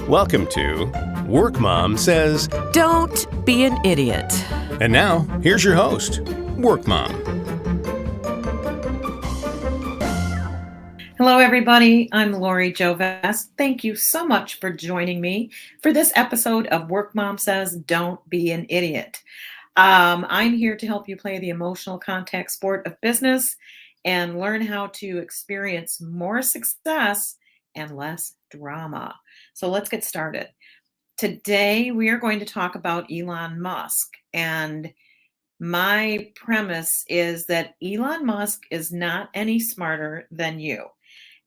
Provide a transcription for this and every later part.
Welcome to Work Mom Says. Don't be an idiot. And now, here's your host, Work Mom. Hello, everybody. I'm Lori Joves. Thank you so much for joining me for this episode of Work Mom Says, Don't Be an Idiot. I'm here to help you play the emotional contact sport of business and learn how to experience more success and less drama. So let's get started. Today, we are going to talk about Elon Musk. And my premise is that Elon Musk is not any smarter than you.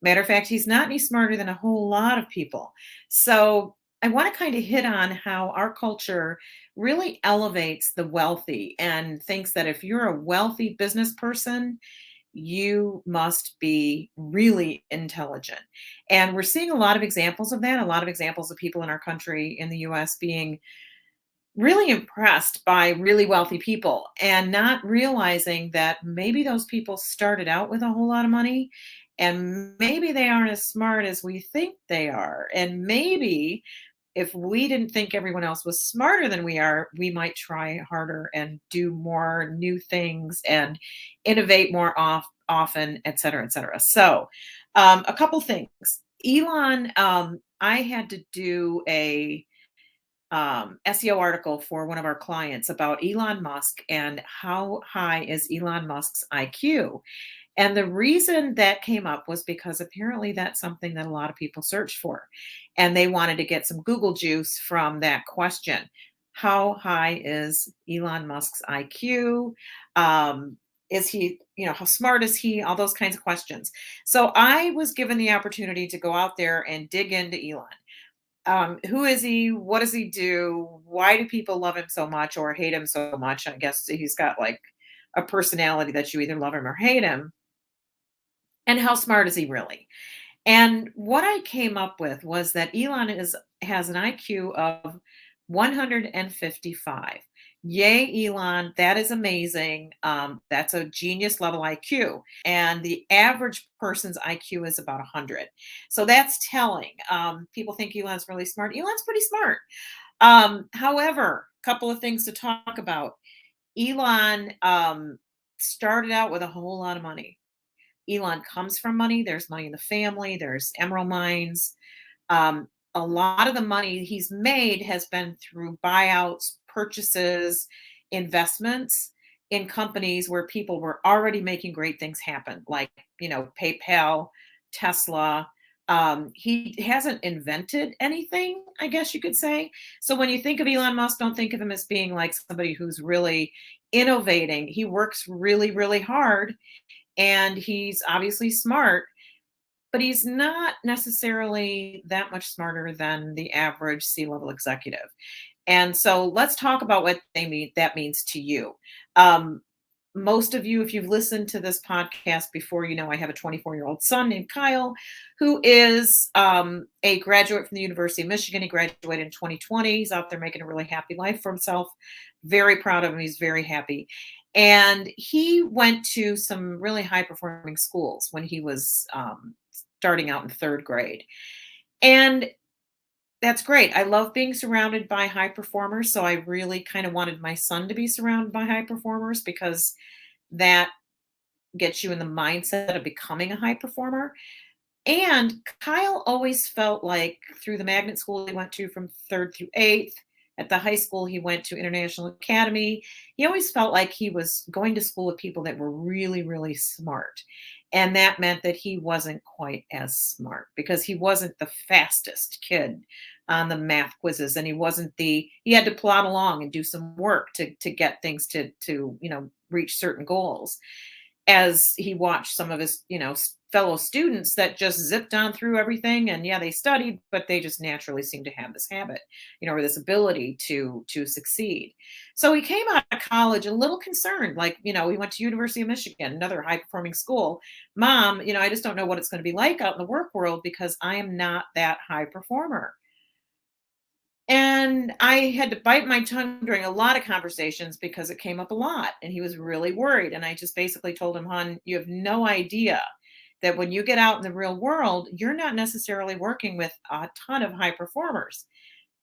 Matter of fact, he's not any smarter than a whole lot of people. So I want to kind of hit on how our culture really elevates the wealthy and thinks that if you're a wealthy business person, you must be really intelligent. And we're seeing a lot of examples of that, a lot of examples of people in our country, in the US, being really impressed by really wealthy people and not realizing that maybe those people started out with a whole lot of money and maybe they aren't as smart as we think they are. And maybe if we didn't think everyone else was smarter than we are, we might try harder and do more new things and innovate more often, et cetera, et cetera. So a couple things. Elon, I had to do a SEO article for one of our clients about Elon Musk and how high is Elon Musk's IQ. And the reason that came up was because apparently that's something that a lot of people search for. And they wanted to get some Google juice from that question. How high is Elon Musk's IQ? Is he, how smart is he? All those kinds of questions. So I was given the opportunity to go out there and dig into Elon. Who is he? What does he do? Why do people love him so much or hate him so much? I guess he's got like a personality that you either love him or hate him. And how smart is he really? And what I came up with was that Elon has an IQ of 155. Yay, Elon. That is amazing. That's a genius level IQ. And the average person's IQ is about 100. So that's telling. People think Elon's really smart. Elon's pretty smart. However, a couple of things to talk about. Elon started out with a whole lot of money. Elon comes from money. There's money in the family. There's emerald mines. A lot of the money he's made has been through buyouts, purchases, investments in companies where people were already making great things happen, like, PayPal, Tesla. He hasn't invented anything, I guess you could say. So when you think of Elon Musk, don't think of him as being like somebody who's really innovating. He works really, really hard. And he's obviously smart, but he's not necessarily that much smarter than the average C-level executive. And so let's talk about what that means to you. Most of you, if you've listened to this podcast before, I have a 24-year-old son named Kyle, who is a graduate from the University of Michigan. He graduated in 2020. He's out there making a really happy life for himself. Very proud of him. He's very happy. And he went to some really high-performing schools when he was starting out in third grade. And that's great. I love being surrounded by high performers. So I really kind of wanted my son to be surrounded by high performers because that gets you in the mindset of becoming a high performer. And Kyle always felt like through the magnet school he went to from third through eighth, at the high school he went to International Academy, he always felt like he was going to school with people that were really, really smart. And that meant that he wasn't quite as smart because he wasn't the fastest kid on the math quizzes. And he had to plod along and do some work to get things to reach certain goals. As he watched some of his, fellow students that just zipped on through everything. And yeah, they studied, but they just naturally seemed to have this habit, or this ability to succeed. So he came out of college a little concerned, like, he went to University of Michigan, another high performing school. Mom, I just don't know what it's going to be like out in the work world because I am not that high performer. And I had to bite my tongue during a lot of conversations because it came up a lot and he was really worried. And I just basically told him, hon, you have no idea that when you get out in the real world, you're not necessarily working with a ton of high performers,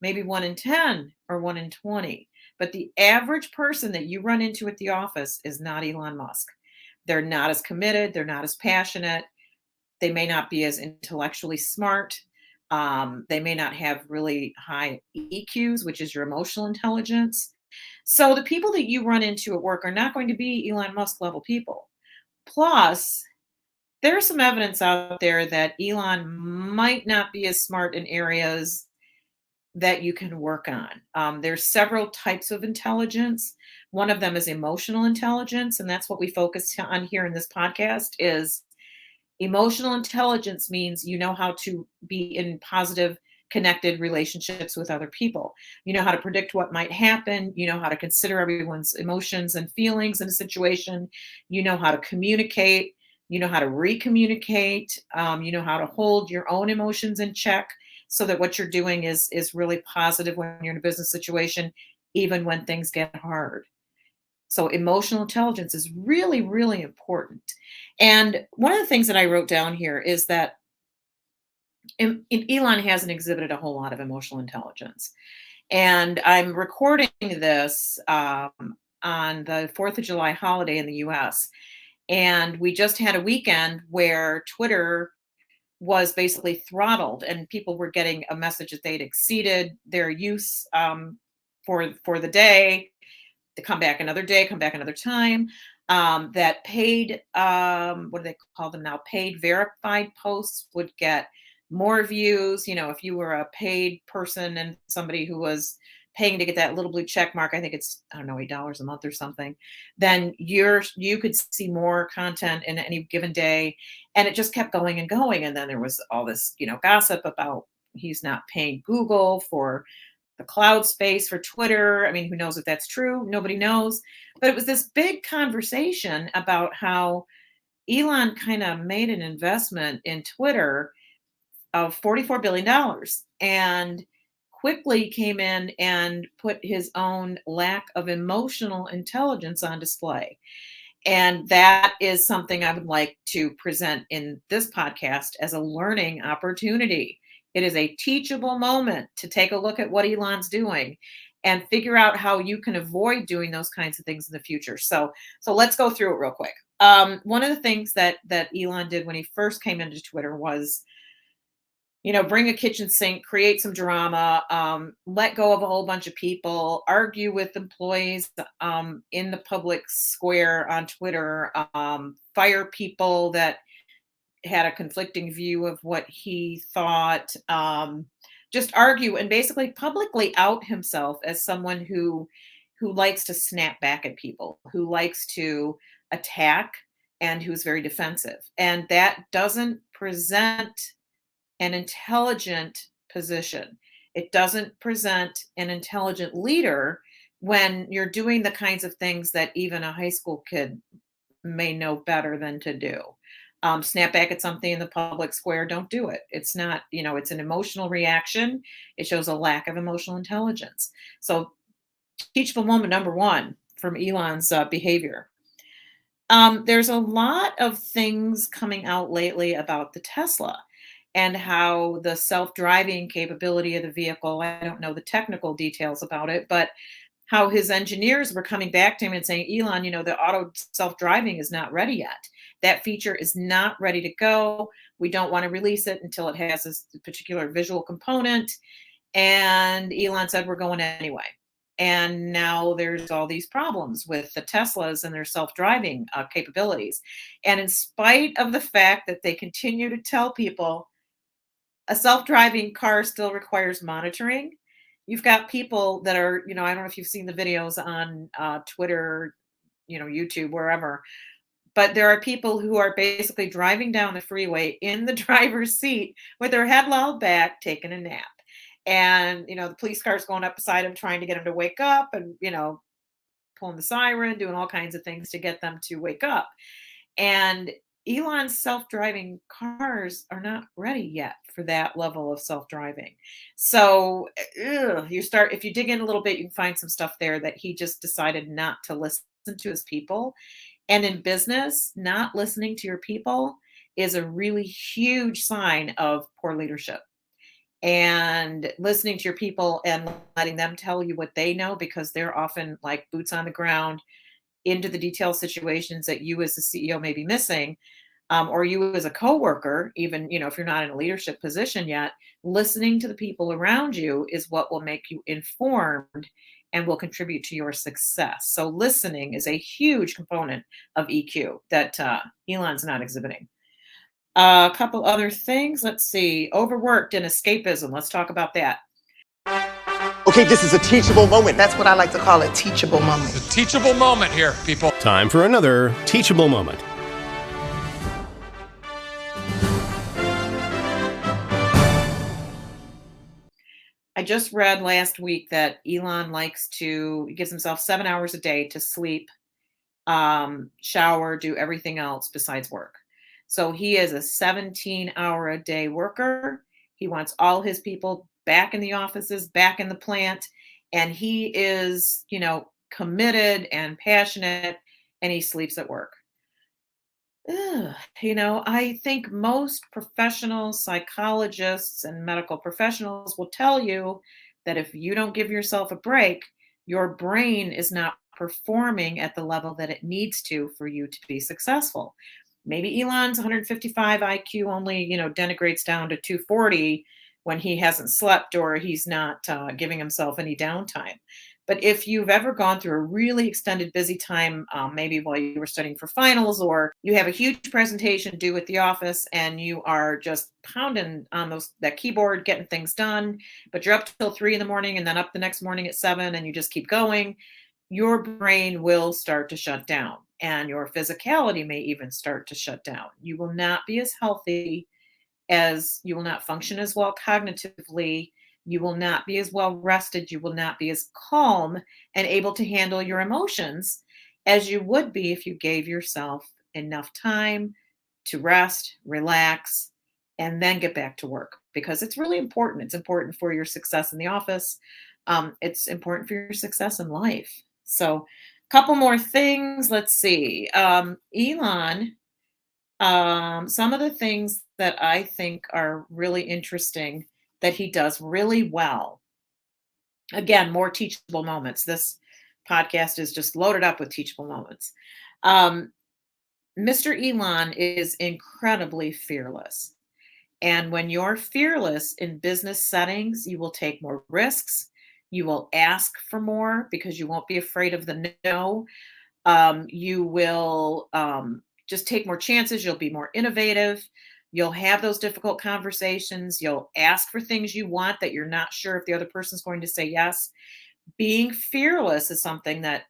maybe 1 in 10 or 1 in 20. But the average person that you run into at the office is not Elon Musk. They're not as committed, they're not as passionate, they may not be as intellectually smart. They may not have really high EQs, which is your emotional intelligence. So the people that you run into at work are not going to be Elon Musk level people. Plus, there's some evidence out there that Elon might not be as smart in areas that you can work on. There's several types of intelligence. One of them is emotional intelligence, and that's what we focus on here in this podcast. Is emotional intelligence means you know how to be in positive, connected relationships with other people. You know how to predict what might happen. You know how to consider everyone's emotions and feelings in a situation. You know how to communicate. You know how to recommunicate. You know how to hold your own emotions in check so that what you're doing is really positive when you're in a business situation, even when things get hard. So emotional intelligence is really, really important. And one of the things that I wrote down here is that Elon hasn't exhibited a whole lot of emotional intelligence. And I'm recording this on the 4th of July holiday in the US. And we just had a weekend where Twitter was basically throttled and people were getting a message that they'd exceeded their use for the day, to come back another day, come back another time. That paid, what do they call them now? Paid verified posts would get more views. You know, if you were a paid person and somebody who was paying to get that little blue check mark, I think it's, I don't know, $8 a month or something, then you could see more content in any given day. And it just kept going and going. And then there was all this, gossip about he's not paying Google for the cloud space for Twitter. I mean, who knows if that's true? Nobody knows. But it was this big conversation about how Elon kind of made an investment in Twitter of $44 billion and quickly came in and put his own lack of emotional intelligence on display. And that is something I would like to present in this podcast as a learning opportunity. It is a teachable moment to take a look at what Elon's doing and figure out how you can avoid doing those kinds of things in the future. So let's go through it real quick. One of the things that Elon did when he first came into Twitter was, bring a kitchen sink, create some drama, let go of a whole bunch of people, argue with employees in the public square on Twitter, fire people that had a conflicting view of what he thought, just argue and basically publicly out himself as someone who likes to snap back at people, who likes to attack, and who's very defensive. And that doesn't present an intelligent position. It doesn't present an intelligent leader when you're doing the kinds of things that even a high school kid may know better than to do. Snap back at something in the public square, don't do it. It's not, it's an emotional reaction. It shows a lack of emotional intelligence. So, teachable moment number one from Elon's behavior. There's a lot of things coming out lately about the Tesla and how the self-driving capability of the vehicle, I don't know the technical details about it, but how his engineers were coming back to him and saying, Elon, the auto self-driving is not ready yet. That feature is not ready to go. We don't want to release it until it has this particular visual component. And Elon said, we're going anyway. And now there's all these problems with the Teslas and their self-driving capabilities. And in spite of the fact that they continue to tell people a self-driving car still requires monitoring, you've got people that are, I don't know if you've seen the videos on Twitter, YouTube, wherever, but there are people who are basically driving down the freeway in the driver's seat with their head lolled back, taking a nap. And, the police car's going up beside them, trying to get them to wake up and, pulling the siren, doing all kinds of things to get them to wake up. And Elon's self-driving cars are not ready yet for that level of self-driving. So if you dig in a little bit, you can find some stuff there that he just decided not to listen to his people. And in business, not listening to your people is a really huge sign of poor leadership. And listening to your people and letting them tell you what they know, because they're often like boots on the ground into the detailed situations that you as the CEO may be missing, or you as a coworker, even if you're not in a leadership position yet, listening to the people around you is what will make you informed and will contribute to your success. So listening is a huge component of EQ that Elon's not exhibiting. A couple other things. Let's see. Overworked and escapism. Let's talk about that. Okay, this is a teachable moment. That's what I like to call a teachable moment. The teachable moment here, people. Time for another teachable moment. I just read last week that Elon he gives himself 7 hours a day to sleep, shower, do everything else besides work. So he is a 17-hour a day worker. He wants all his people back in the offices, back in the plant, and he is, committed and passionate, and he sleeps at work. Ugh, I think most professional psychologists and medical professionals will tell you that if you don't give yourself a break, your brain is not performing at the level that it needs to for you to be successful. Maybe Elon's 155 IQ only, denigrates down to 240 when he hasn't slept or he's not giving himself any downtime. But if you've ever gone through a really extended busy time, maybe while you were studying for finals, or you have a huge presentation due at the office and you are just pounding on that keyboard, getting things done, but you're up till 3 in the morning and then up the next morning at 7 and you just keep going, your brain will start to shut down and your physicality may even start to shut down. You will not be as healthy, you will not function as well cognitively. You will not be as well rested. You will not be as calm and able to handle your emotions as you would be if you gave yourself enough time to rest, relax, and then get back to work, because it's really important. It's important for your success in the office. It's important for your success in life. So a couple more things. Let's see. Elon, some of the things that I think are really interesting that he does really well. Again, more teachable moments. This podcast is just loaded up with teachable moments. Mr. Elon is incredibly fearless. And when you're fearless in business settings, you will take more risks. You will ask for more because you won't be afraid of the no. You will just take more chances. You'll be more innovative. You'll have those difficult conversations. You'll ask for things you want that you're not sure if the other person's going to say yes. Being fearless is something that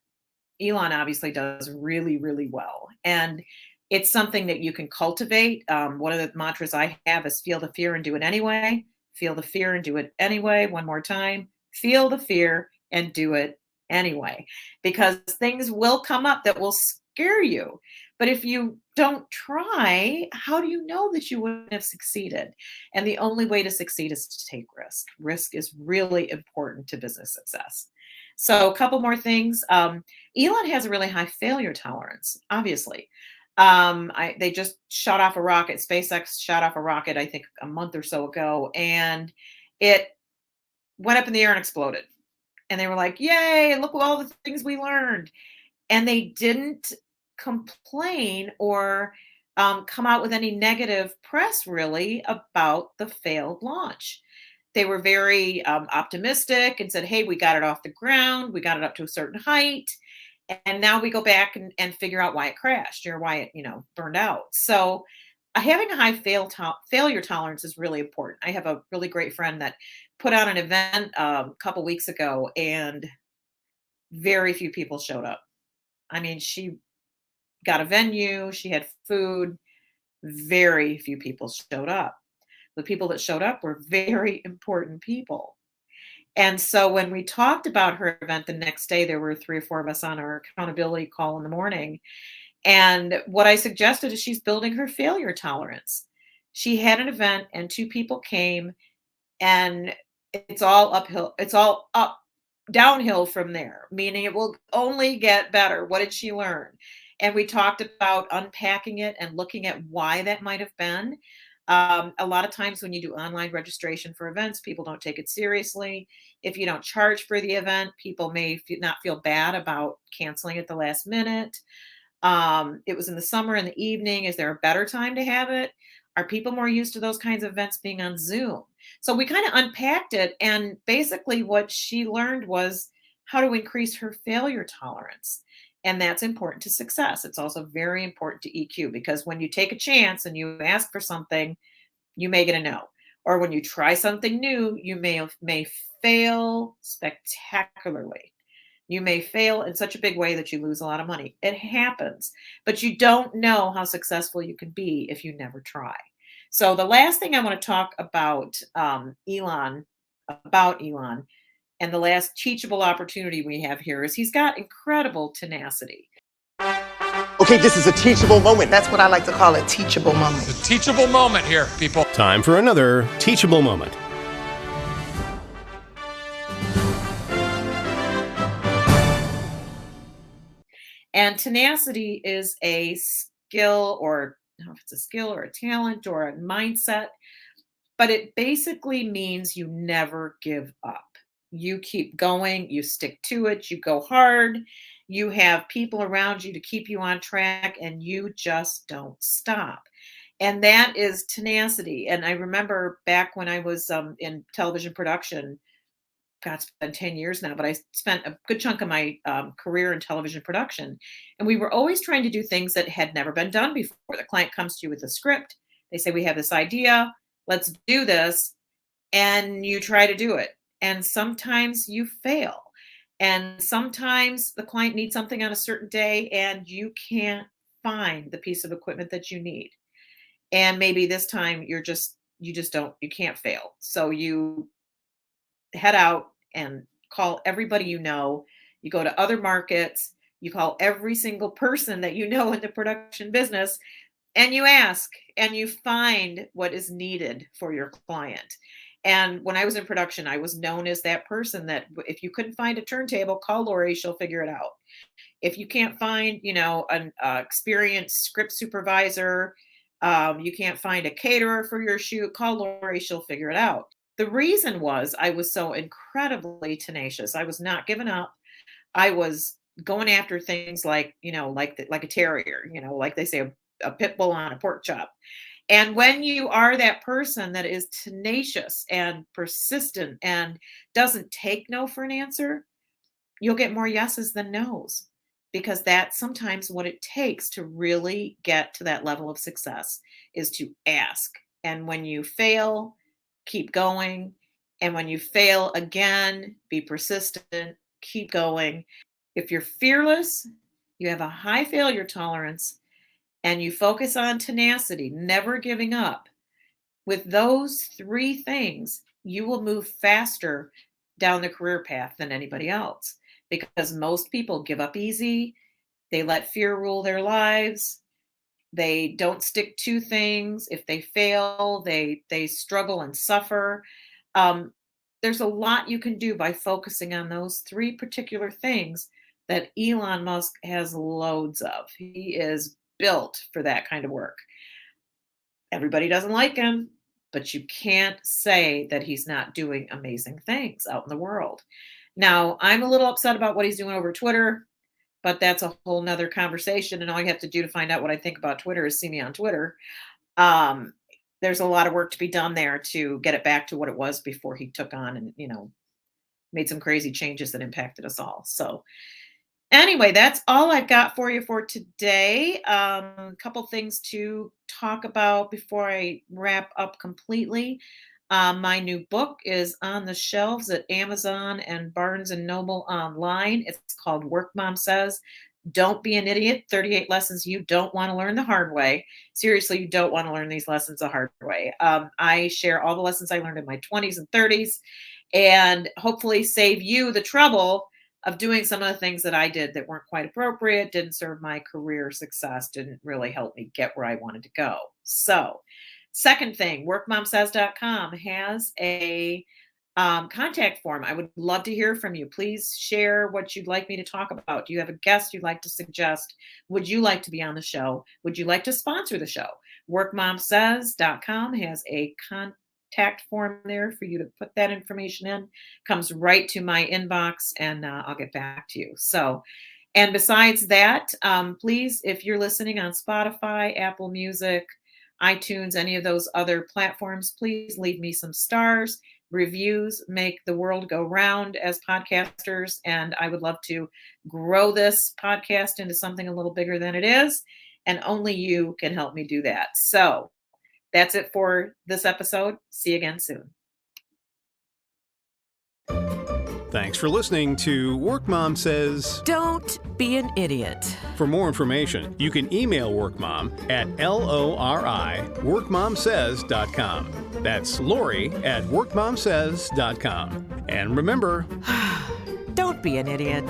Elon obviously does really, really well. And it's something that you can cultivate. One of the mantras I have is feel the fear and do it anyway. Feel the fear and do it anyway. One more time. Feel the fear and do it anyway. Because things will come up that will scare you. But if you don't try, how do you know that you wouldn't have succeeded? And the only way to succeed is to take risk. Risk is really important to business success. So a couple more things. Elon has a really high failure tolerance, obviously. They just shot off a rocket. SpaceX shot off a rocket, I think a month or so ago, and it went up in the air and exploded. And they were like, yay, look at all the things we learned. And they didn't complain or come out with any negative press really about the failed launch. They were very optimistic and said, hey, we got it off the ground. We got it up to a certain height. And now we go back and figure out why it crashed or why it, burned out. So having a high failure tolerance is really important. I have a really great friend that put out an event a couple weeks ago and very few people showed up. I mean, she got a venue, she had food, very few people showed up. The people that showed up were very important people. And so when we talked about her event the next day, there were 3 or 4 of us on our accountability call in the morning. And what I suggested is she's building her failure tolerance. She had an event and 2 people came and it's all uphill. It's all downhill from there, meaning it will only get better. What did she learn? And we talked about unpacking it and looking at why that might have been. A lot of times when you do online registration for events, people don't take it seriously. If you don't charge for the event, people may not feel bad about canceling at the last minute. It was in the summer in the evening. Is there a better time to have it? Are people more used to those kinds of events being on Zoom? So we kind of unpacked it. And basically, what she learned was how to increase her failure tolerance. And that's important to success. It's also very important to EQ because when you take a chance and you ask for something, you may get a no. Or when you try something new, you may fail spectacularly. You may fail in such a big way that you lose a lot of money. It happens, but you don't know how successful you can be if you never try. So the last thing I want to talk about Elon, and the last teachable opportunity we have here is he's got incredible tenacity. Okay, this is a teachable moment. That's what I like to call a teachable moment. The teachable moment here, people. Time for another teachable moment. And tenacity is a skill, or I don't know if it's a skill or a talent or a mindset, but it basically means you never give up. You keep going, you stick to it, you go hard, you have people around you to keep you on track, and you just don't stop. And that is tenacity. And I remember back when I was in television production, God, it's been 10 years now, but I spent a good chunk of my career in television production. And we were always trying to do things that had never been done before. The client comes to you with a script. They say, we have this idea. Let's do this. And you try to do it. And sometimes you fail. And sometimes the client needs something on a certain day and you can't find the piece of equipment that you need. And maybe this time you can't fail. So you head out and call everybody you know. You go to other markets, you call every single person that you know in the production business, and you ask and you find what is needed for your client. And when I was in production, I was known as that person that if you couldn't find a turntable, call Lori, she'll figure it out. If you can't find, an experienced script supervisor, you can't find a caterer for your shoot, call Lori, she'll figure it out. The reason was I was so incredibly tenacious. I was not giving up. I was going after things like, like a terrier, like they say, a pit bull on a pork chop. And when you are that person that is tenacious and persistent and doesn't take no for an answer, you'll get more yeses than nos, because that's sometimes what it takes to really get to that level of success is to ask. And when you fail, keep going. And when you fail again, be persistent, keep going. If you're fearless, you have a high failure tolerance, and you focus on tenacity, never giving up, with those three things, you will move faster down the career path than anybody else, because most people give up easy. They let fear rule their lives. They don't stick to things. If they fail, they struggle and suffer. Um, there's a lot you can do by focusing on those three particular things that Elon Musk has loads of. He is built for that kind of work. Everybody doesn't like him, but you can't say that he's not doing amazing things out in the world. Now, I'm a little upset about what he's doing over Twitter, but that's a whole nother conversation. And all you have to do to find out what I think about Twitter is see me on Twitter. Um, there's a lot of work to be done there to get it back to what it was before he took on and, made some crazy changes that impacted us all. So anyway, that's all I've got for you for today. A couple things to talk about before I wrap up completely. My new book is on the shelves at Amazon and Barnes and Noble online. It's called Work Mom Says. Don't be an idiot. 38 lessons you don't want to learn the hard way. Seriously, you don't want to learn these lessons the hard way. I share all the lessons I learned in my 20s and 30s and hopefully save you the trouble of doing some of the things that I did that weren't quite appropriate, didn't serve my career success, didn't really help me get where I wanted to go. So, second thing, workmomsays.com has a contact form. I would love to hear from you. Please share what you'd like me to talk about. Do you have a guest you'd like to suggest? Would you like to be on the show? Would you like to sponsor the show? WorkMomSays.com has a contact form there for you to put that information in. Comes right to my inbox, and I'll get back to you. So, and besides that, please, if you're listening on Spotify, Apple Music, iTunes, any of those other platforms, please leave me some stars. Reviews make the world go round as podcasters, and I would love to grow this podcast into something a little bigger than it is, and only you can help me do that. So that's it for this episode. See you again soon. Thanks for listening to Work Mom Says. Don't be an idiot. For more information, you can email WorkMom at LORI@workmomsays.com. That's Lori at workmomsays.com. And remember, Don't be an idiot.